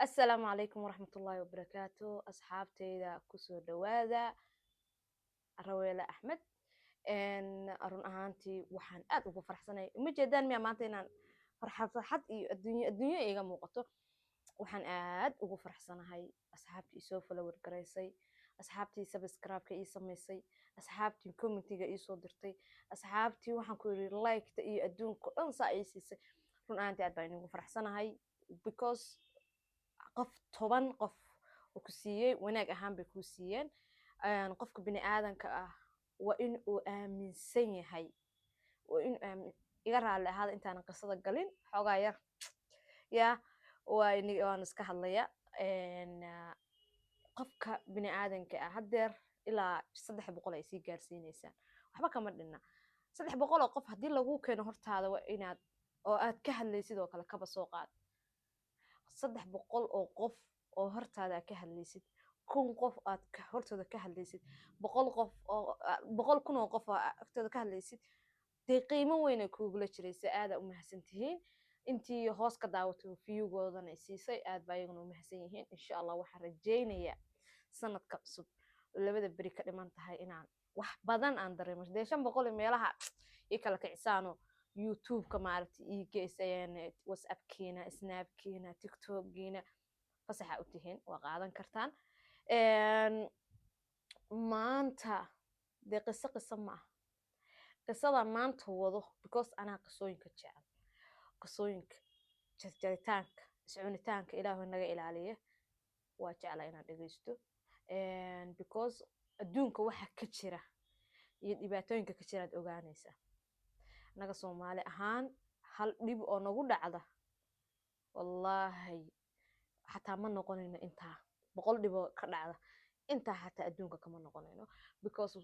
السلام عليكم ورحمة الله وبركاته أصحابتي كسو دوادا رويلة أحمد إن أرون أهانتي وحن أد ugu faraxsanay uma jeedaan miya maanta inaan farxad iyo adduunyo iiga muuqato waxaan aad ugu faraxsanahay asxaabtii isoo follower garaysay asxaabtii subscribe-ka ii samaysay asxaabtii commentiga ii soo dirtay asxaabtii waxaan ku yiri like-ta iyo adduunka dhan saa ii siisay run ahaantii aad baan ugu faraxsanahay because qof 10 qof oo ku siiyey wanaag ahaan bay kuu siiyeen qofka bini aadanka ah waa in uu aaminsan yahay waa in iga raali ahaada intaanan qisada galin xoogaa yar yaa waan iska hadlaya qofka bini aadanka ah haddeer ilaa 300 ay sii gaarsiinaysaan waxba kama dhinna 300 oo qof haddii lagu keeno hortaada waa inaad oo aad ka hadlaysid oo kale kaba soo qaad 300 oo qof oo hortaada ka hadlaysid 1000 qof aad hortooda ka hadlaysid 100 qof oo 100 kun oo qof hortooda ka hadlaysid dee qiimo weyn ay kuugula jiraysa aad u mahadsantihiin intii hoos ka daawatay viewgoodana siisay aad baa iyaguna u mahadsan yihiin insha Allah waxaan rajaynayaa sanadka cusub labada beri ka dhiman tahay inaan wax badan aan dareemo dee 500 meelaha i kala kicisaano youtube-ka maaragtay ii geysayeen whatsapp-kiina snap-kiina tiktok-kiina fasaxa u tihiin waa qaadan kartaan maanta dee qiso ma ah qisada maanta wado because anaa qisooyinka jecel qisooyinka jarjaritaanka iscunitaanka ilaahu naga ilaaliya waa jeclaa inaan dhegeysto because adduunka waxa ka jira iyo dhibaatooyinka ka jira aad ogaanaysaa naga Soomaali ahaan hal dhib oo nagu dhacda wallahi xataa ma noqonayno intaa 100 dhib oo ka dhacda intaa xataa adduunka kama noqonayno because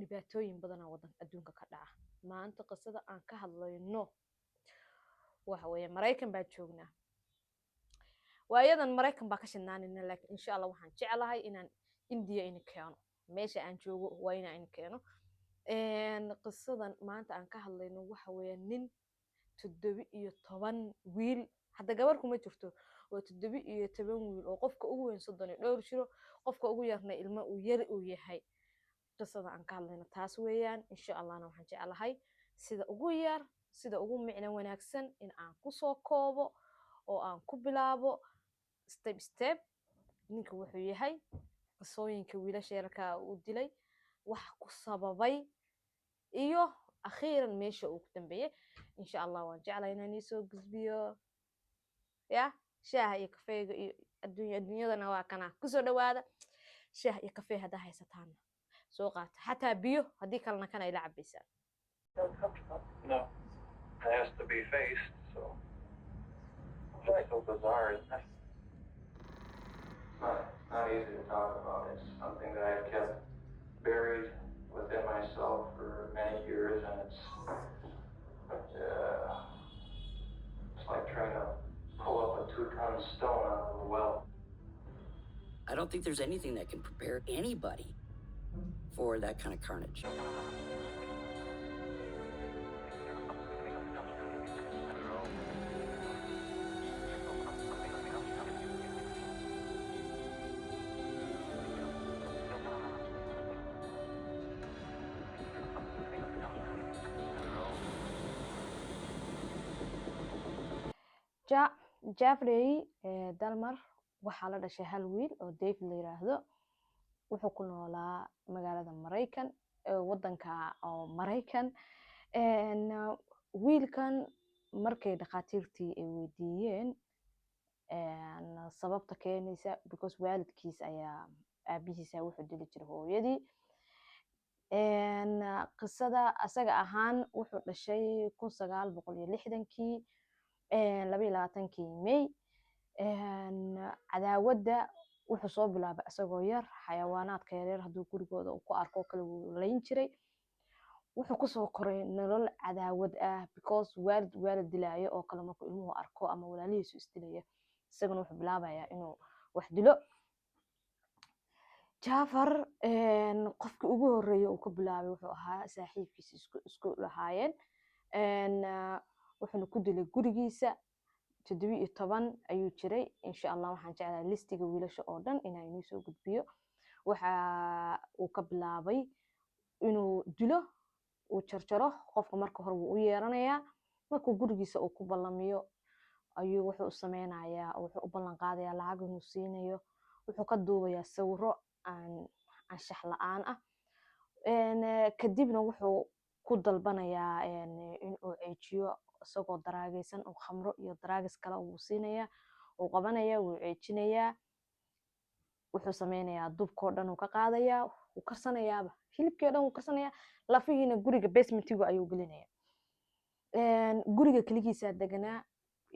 dhibaatooyin badan oo wadan adduunka ka dhaca maanta qisada aan ka hadlayno waxa weeye Mareykan baa joognaa waayadan Mareykan baa ka shanaanayna laakiin insha Allah waxaan jeclahay inaan India in keeno meesha aan joogo waa inaan keeno qisadan maanta aan ka hadlayno waxa weeye nin 17 wiil hadda gabar kuma jirto oo 17 wiil oo qofka ugu weyn 32 jiro qofka ugu yarna ilmo uu yar uu yahay qisada aan ka hadlayno taas weeyaan insha Allahna waxaan jeclahay sida ugu yar sida ugu micno wanaagsan in aan ku soo koobo oo aan ku bilaabo step ninka wuxuu yahay qisooyinka wiilasha yarka uu dilay wax ku sababay iyo akhiiran meesha uu ku dambeeyay insha Allah waan jeclahay inaan soo gudbiyo ya shaaha iyo kafeega iyo adduunyadana waa kana ku soo dhawaada shaaha iyo kafee hadaa haysataan soo qaata xataa biyo haddii kalena kana ila cabaysaa No, it has to be faced, so it's so bizarre, isn't it? Not easy to talk about. It's something that I've kept buried within myself for many years, and it's like trying to pull up a 2-ton stone out of a well. I don't think there's anything that can prepare anybody for that kind of carnage. Jeffrey Dahmer waxaa la dhashay hal wiil oo Dave la yiraahdo wuxuu ku noolaa magaalada Mareykan wadanka oo Mareykan wiilkan markay dhaqaatiirtii ay weydiiyeen sababta keenaysa because waalidkiis ayaa aabihiisa wuxuu dili jiray hooyadii qisada asaga ahaan wuxuu dhashay 1960kii 22 May cadaawada wuxuu soo bilaabay asagoo yar xayawaanaadka yaryar hadduu gurigooda ku arko kale wuu layn jiray wuxuu ku soo koray nolol cadaawad ah because waalid dilaayo oo kale markuu ilmuhu arko ama walaalihiisu isdilaya isaguna wuxuu bilaabayaa inuu wax dilo Jafar qofkii ugu horeeyay uu ku bilaabay wuxuu ahaa saaxiibkiisa isku lahaayeen wuxuuna ku dilay gurigiisa 17 ayuu jiray. insha allah waxaan jeclahay listiga wiilasha oo dhan inaan inoo soo gudbiyo. waxa uu ka bilaabay inuu dilo, uu jarjaro. qofka marka hore wuu u yeeranayaa, markuu gurigiisa uu ku ballamiyo ayuu wuxuu u sameynayaa, wuxuu u ballan qaadayaa lacag inuu siinayo. wuxuu ka duubayaa sawiro aan anshax la'aan ah. kadibna wuxuu ku dalbanayaa inuu ceejiyo isagoo daraagaysan, oo khamro iyo daraagis kale uu siinayaa, uu qabanayaa, wuu ceejinayaa. wuxuu sameynayaa dubkoo dhan uu ka qaadayaa, wuu karsanayaaba, hilibkii oo dhan wuu karsanayaa, lafihiina guriga basementigu ayuu gelinayaa. guriga keligiisaa deganaa,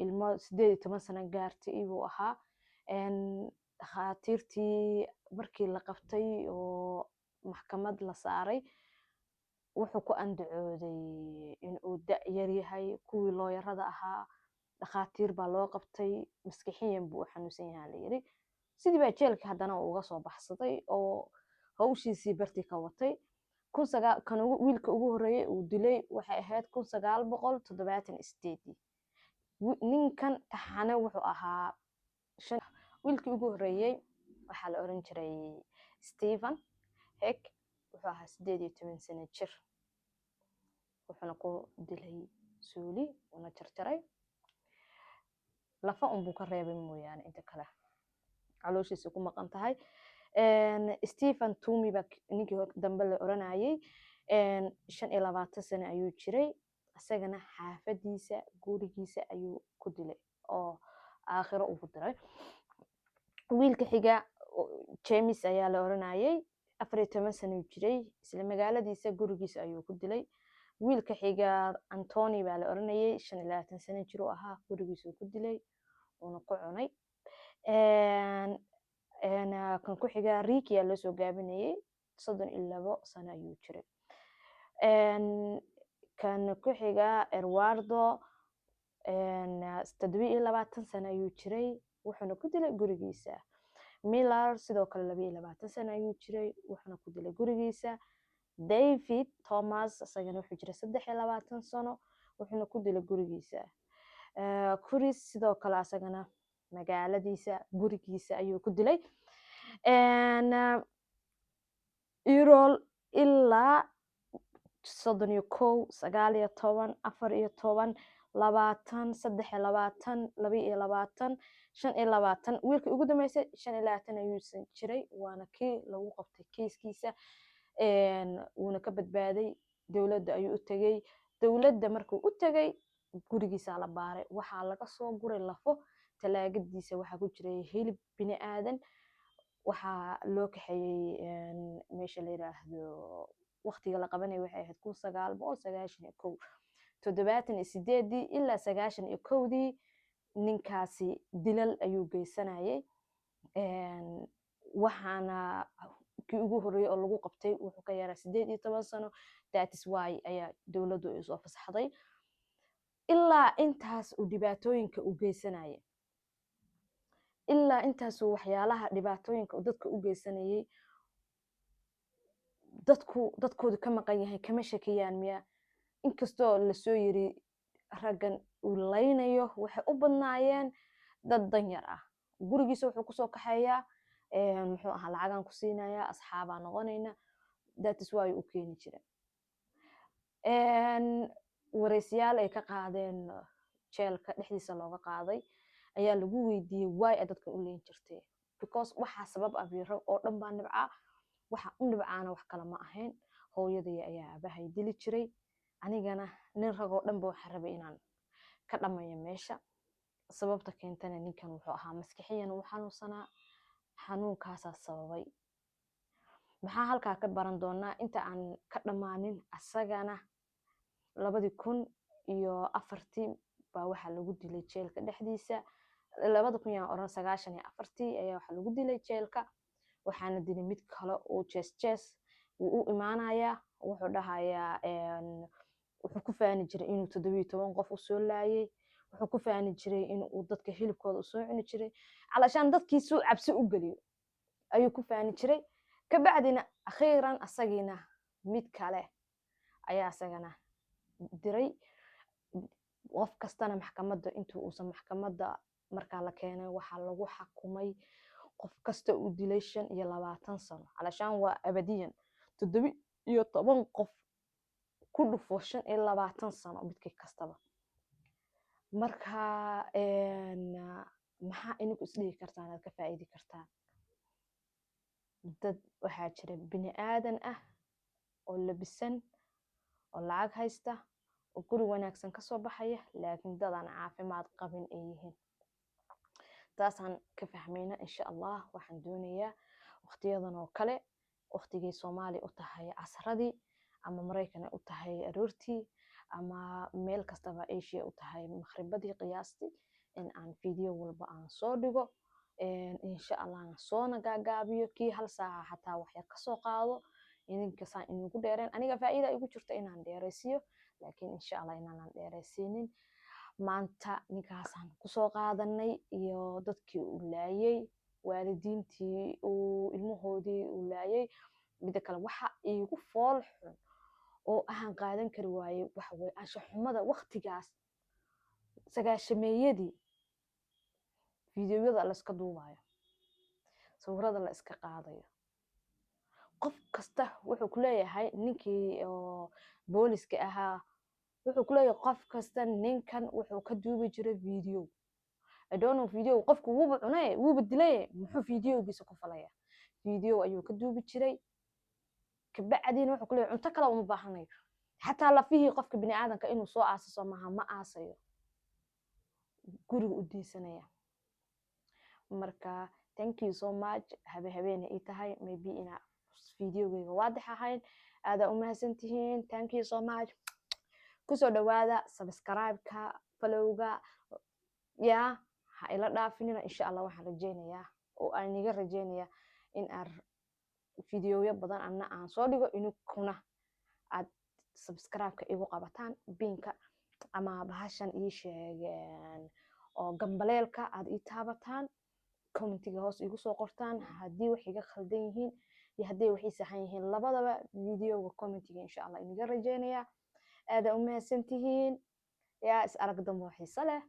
ilmo 18 sano gaartay iyuu ahaa. dhakhaatiirtii markii la qabtay oo maxkamad la saaray, wuxuu ku andacooday inuu da' yar yahay. kuwii looyarada ahaa, dhakhaatiir baa loo qabtay, maskixiyan buu u xanuunsan yahaa la yiri. sidii baa jeelka haddana uga soo baxsaday oo hawshiisii bartii ka watay. wiilka ugu horreeyay uu dilay waxay ahayd 1978. ninkan taxane wuxuu ahaa wiilkii ugu horreeyay waxaa la oran jiray Stephen Heck. wuxuu ahaa 18 sano jir. wuxuuna ku dilay suuli, una jarjaray, lafa unbuu ka reebay mooyaane, inta kale calooshiisa ku maqan tahay. Stephen Toomey baa ninkii dambe la oranayay. 25 sano ayuu jiray. isagana xaafadiisa, gurigiisa ayuu ku dilay oo aakhiro ugu diray. wiilka xiga James ayaa la oranayay. 14 sano jiray. isla magaaladiisa gurigiisa ayuu ku dilay. wiilka xiga Anthony baa la oranayay. 25 sano jir uu ahaa. gurigiisa ku dilay, uuna ku cunay. kan ku xiga Ricky ayaa loo soo gaabinayay. 32 sano ayuu jiray. kan ku xiga Eduardo 27 sano ayuu jiray. wuxuuna ku dilay gurigiisa. Miller sidoo kale 22 sano ayuu jiray. wuxuuna ku dilay gurigiisa. David Thomas isagana wuxuu jiray 23 sano. wuxuuna ku dilay gurigiisa. Chris sidoo kale asagana magaaladiisa, gurigiisa ayuu ku dilay. Errol ilaa 31, 19, 14, 20, 23, 22, 25. wiilka ugu dambeysay 25 ayuu jiray. waana kii lagu qabtay kiiskiisa, wuuna ka badbaaday. dowladda ayuu u tegey. dowladda markuu u tegey, gurigiisa la baaray. waxaa laga soo guray lafo. talaagadiisa waxaa ku jiray hilib bini aadan. waxaa loo kaxeeyey meesha la yiraahdo, waqtiga la qabanay waxay ahayd 1991. 78 ilaa 91 ninkaasi dilal ayuu geysanayay. waxaana kii ugu horreeyay oo lagu qabtay wuxuu ka yaraa 18 sano. that is why ayaa dowladdu ay soo fasaxday. ilaa intaas uu dhibaatooyinka u geysanayay, ilaa intaas uu waxyaalaha dhibaatooyinka dadka u geysanayay, dadkoodu ka maqan yahay kama shakiyaan miya. inkastoo lasoo yiri raggan uu laynayo waxay u badnaayeen dad danyar ah. gurigiisa wuxuu kusoo kaxeeyaa, muxuu ahaa lacagaan ku siinayaa, asxaabaa noqonayna. that is why u keeni jira. wareysiyaal ay ka qaadeen jeelka dhexdiisa looga qaaday ayaa lagu weydiiyey why ay dadka u leyn jirtay. because waxaa sabab ah rag oo dhan baa nibca. waxa u nibcaana wax kale ma ahayn. hooyaday ayaa aabahay dili jiray. anigana nin rag oo dhan baa waxaa rabay inaan ka dhamayo meesha. sababta keentana ninkan wuxuu ahaa maskixiyan uu xanuunsanaa. xanuunkaasaa sababay. maxaa halkaa ka baran doonaa inta aan ka dhammaanin? asagana 2004 baa waxaa lagu dilay jeelka dhexdiisa. 2094 ayaa waxaa lagu dilay jeelka. waxaana dilay mid kale oo jees wuu u imaanayaa. wuxuu dhahayaa wuxuu ku faani jiray inuu 17 qof u soo laayay. wuxuu ku faani jiray inuu dadka hilibkooda u soo cuni jiray calashaan dadkiisu cabsi u geliyo ayuu ku faani jiray. kabacdina akhiiran asagiina mid kale ayaa asagana diray. qof kastana maxkamadda intuu uusan maxkamadda markaa la keenay waxaa lagu xakumay qof kasta uu dilay 25 sano calashaan waa abadiyan 17 qof ku dhufo 25 sano midkii kastaba marka maxaa inagu isdhihi kartaan aad ka faa'iidi kartaan dad waxaa jira bini aadan ah oo labisan oo lacag haysta oo guri wanaagsan kasoo baxaya laakiin dad aan caafimaad qabin ay yihiin taasaan ka fahmayna insha allah waxaan doonayaa waqtiyadan oo kale waqtigii Soomaali u tahay casradii ama Mareykan u tahay aroortii ama meel kastaba Asia u tahay maqribadii qiyaastii in aan video walba aan soo dhigo insha allah aan soo nagaabiyo kii hal saaca xataa wax yar ka soo qaado idinka saan inugu dheereen aniga faa'iida igu jirta inaan dheeraysiyo laakiin insha allah inaan dheeraysiinin maanta ninkaasaan ku soo qaadanay iyo dadkii uu laayay waalidiintii uu ilmahoodii uu laayay mid kale waxa iigu fool xun oo aan qaadan kari waayay waxa way ansha xumada waqtigaas sagaashameeyadii fiidiyoyada la iska duubayo sawirada la iska qaadayo qof kasta wuxuu ku leeyahay ninkii oo booliska ahaa wuxuu ku leeyahay qof kasta ninkan wuxuu ka duubi jiray video I don't know video qofku wuuba cunay wuuba dilay muxuu videogiisa ku falaya video ayuu ka duubi jiray kabacdina wuxuu ku leeyahay cunto kale uma baahanayo xataa lafihii qofka bini aadanka inuu soo aasaso maaha ma aasayo guriga u diisanaya marka thank you so much habeena ii tahay maybe ina videogayga waadix ahayn aada u mahadsantihiin thank you so much kusoo dhawaada subscribe-ka followga ya ha ila dhaafinina insha allah waxaan rajeynayaa oo aan iga rajeynayaa in aan videoyo badan anna aan soo dhigo inukuna aad subscribe-ka igu qabataan binka ama bahashan ii sheegeen oo gambaleelka aad ii taabataan commentiga hoos igu soo qortaan haddii wax iga khaldan yihiin iyo haddii wax ii saxan yihiin labadaba videoga commentiga insha allah iniga rajeynayaa aada u mahadsantihiin yaa is arag dambe xiiso leh